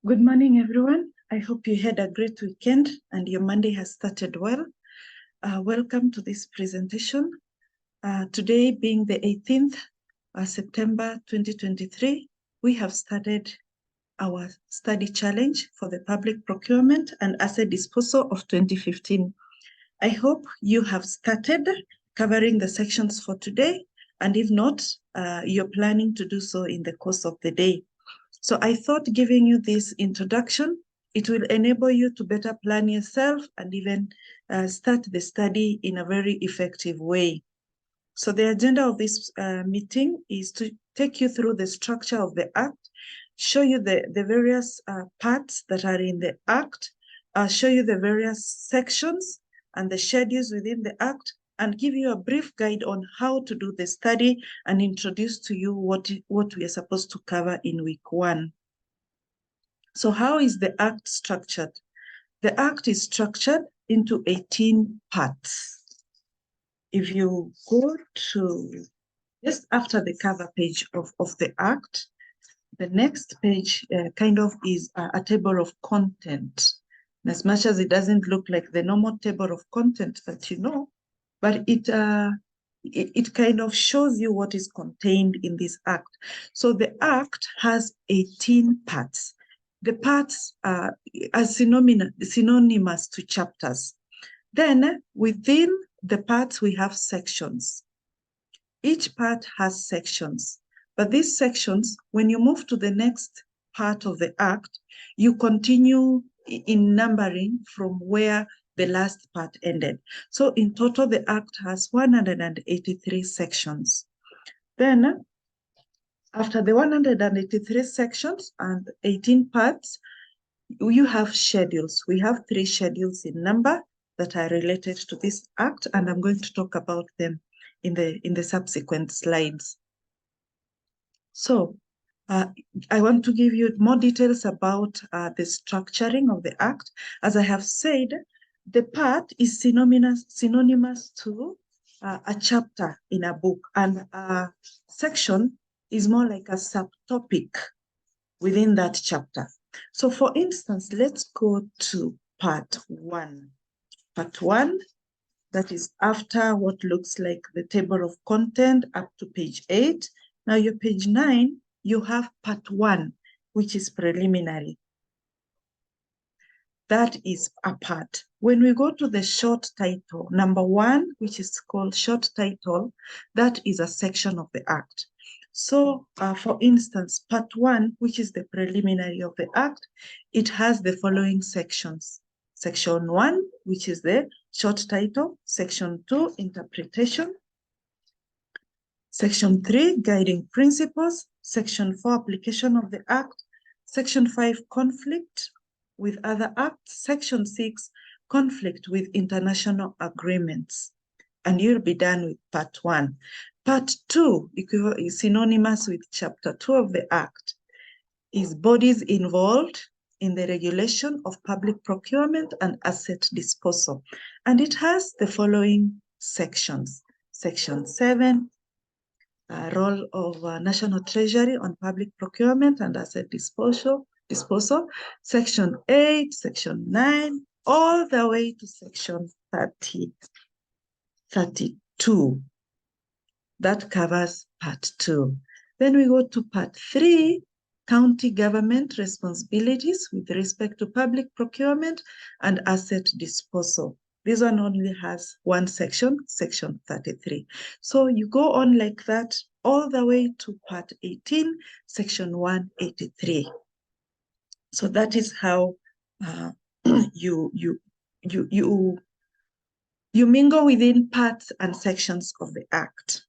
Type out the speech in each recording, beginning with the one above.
Good morning, everyone. I hope you had a great weekend and your Monday has started well. Welcome to this presentation. Today being the 18th September 2023, we have started our study challenge for the public procurement and asset disposal of 2015. I hope you have started covering the sections for today, and if not, you're planning to do so in the course of the day. So I thought giving you this introduction, it will enable you to better plan yourself and even start the study in a very effective way. So the agenda of this meeting is to take you through the structure of the Act, show you the various parts that are in the Act, show you the various sections and the schedules within the Act, and give you a brief guide on how to do the study and introduce to you what we are supposed to cover in week 1. So how is the Act structured? The Act is structured into 18 parts. If you go to just after the cover page of the Act, the next page kind of is a table of content. And as much as it doesn't look like the normal table of content that you know, but it kind of shows you what is contained in this Act. So the Act has 18 parts. The parts are synonymous to chapters. Then within the parts, we have sections. Each part has sections, but these sections, when you move to the next part of the Act, you continue in numbering from where the last part ended. So in total, the Act has 183 sections. Then, after the 183 sections and 18 parts, you have schedules. We have 3 schedules in number that are related to this Act, and I'm going to talk about them in the subsequent slides. So I want to give you more details about the structuring of the Act. As I have said, the part is synonymous to a chapter in a book, and a section is more like a subtopic within that chapter. So for instance, let's go to part 1. Part 1, that is after what looks like the table of content up to page 8. Now your page 9, you have part 1, which is preliminary. That is a part. When we go to the short title, number 1, which is called short title, that is a section of the Act. So, for instance, part 1, which is the preliminary of the Act, it has the following sections. Section 1, which is the short title. Section 2, interpretation. Section 3, guiding principles. Section 4, application of the Act. Section 5, conflict with other acts. Section 6, conflict with international agreements. And you'll be done with part 1. Part 2 is synonymous with chapter 2 of the Act, is bodies involved in the regulation of public procurement and asset disposal. And it has the following sections. Section 7, role of National Treasury on public procurement and asset disposal. Section 8, Section 9, all the way to Section 32. That covers part 2. Then we go to part 3, county government responsibilities with respect to public procurement and asset disposal. This one only has one section, Section 33. So you go on like that all the way to part 18, Section 183. So that is how you mingle within parts and sections of the Act.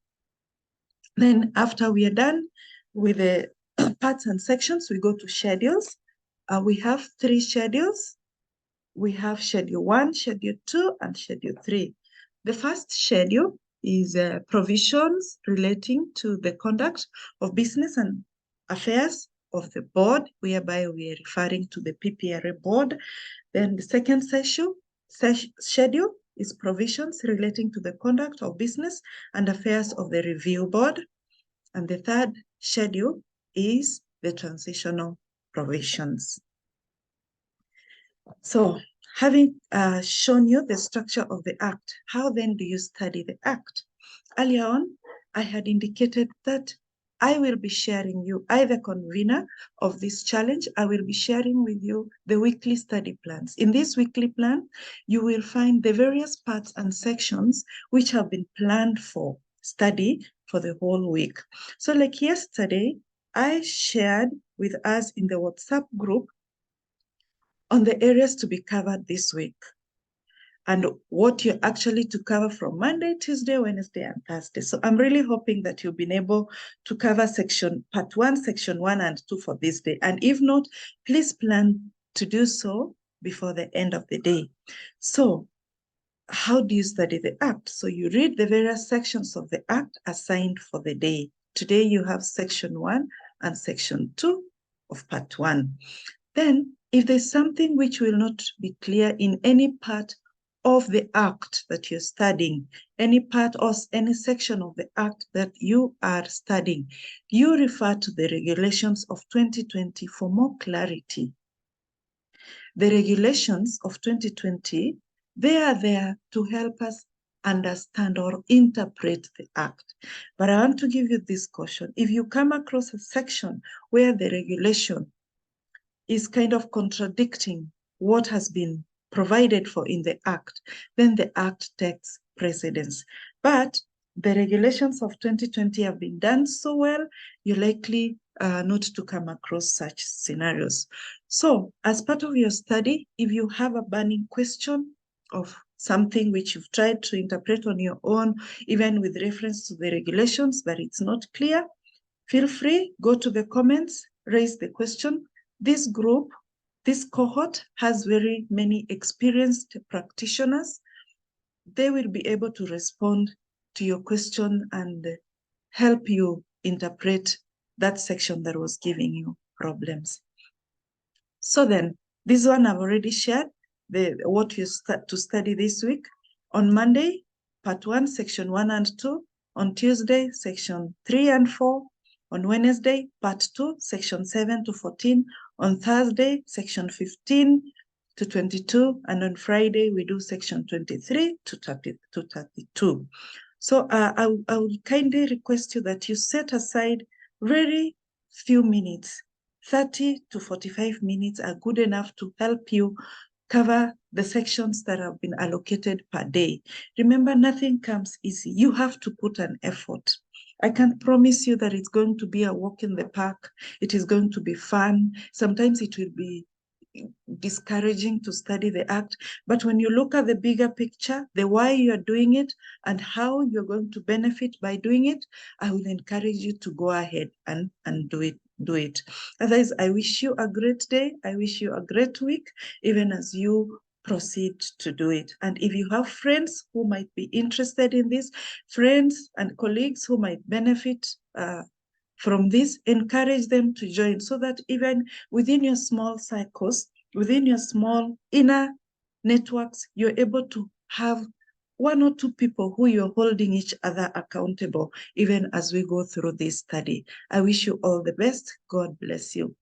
Then after we are done with the parts and sections, we go to schedules. We have 3 schedules. We have Schedule 1, Schedule 2, and Schedule 3. The first schedule is provisions relating to the conduct of business and affairs of the board, whereby we are referring to the PPRA board. Then the second schedule is provisions relating to the conduct of business and affairs of the review board. And the third schedule is the transitional provisions. So having shown you the structure of the Act, how then do you study the Act? Earlier on, I had indicated that I will be sharing you, I the convener of this challenge, I will be sharing with you the weekly study plans. In this weekly plan, you will find the various parts and sections which have been planned for study for the whole week. So like yesterday, I shared with us in the WhatsApp group on the areas to be covered this week and what you're actually to cover from Monday, Tuesday, Wednesday, and Thursday. So I'm really hoping that you've been able to cover part 1, section 1 and 2 for this day. And if not, please plan to do so before the end of the day. So how do you study the Act? So you read the various sections of the Act assigned for the day. Today you have section 1 and section 2 of part 1. Then, if there's something which will not be clear in any part of the Act that you're studying, any part or any section of the Act that you are studying, you refer to the regulations of 2020 for more clarity. The regulations of 2020, they are there to help us understand or interpret the Act. But I want to give you this caution. If you come across a section where the regulation is kind of contradicting what has been provided for in the Act, then the Act takes precedence. But the regulations of 2020 have been done so well, you're likely not to come across such scenarios. So as part of your study, if you have a burning question of something which you've tried to interpret on your own, even with reference to the regulations, but it's not clear, feel free, go to the comments, raise the question. This group, this cohort has very many experienced practitioners. They will be able to respond to your question and help you interpret that section that was giving you problems. So then, this one I've already shared, what you start to study this week. On Monday, part 1, section 1 and 2. On Tuesday, section 3 and 4. On Wednesday, part 2, section 7 to 14. On Thursday, section 15 to 22. And on Friday, we do section 23 to 32. So I would kindly request you that you set aside very few minutes. 30 to 45 minutes are good enough to help you cover the sections that have been allocated per day. Remember, nothing comes easy. You have to put an effort. I can't promise you that it's going to be a walk in the park. It is going to be fun. Sometimes it will be discouraging to study the Act, but when you look at the bigger picture, the why you are doing it and how you're going to benefit by doing it, I will encourage you to go ahead and do it. Otherwise, I wish you a great day. I wish you a great week, even as you proceed to do it. And if you have friends who might be interested in this, friends and colleagues who might benefit from this, encourage them to join so that even within your small cycles, within your small inner networks, you're able to have 1 or 2 people who you're holding each other accountable, even as we go through this study. I wish you all the best. God bless you.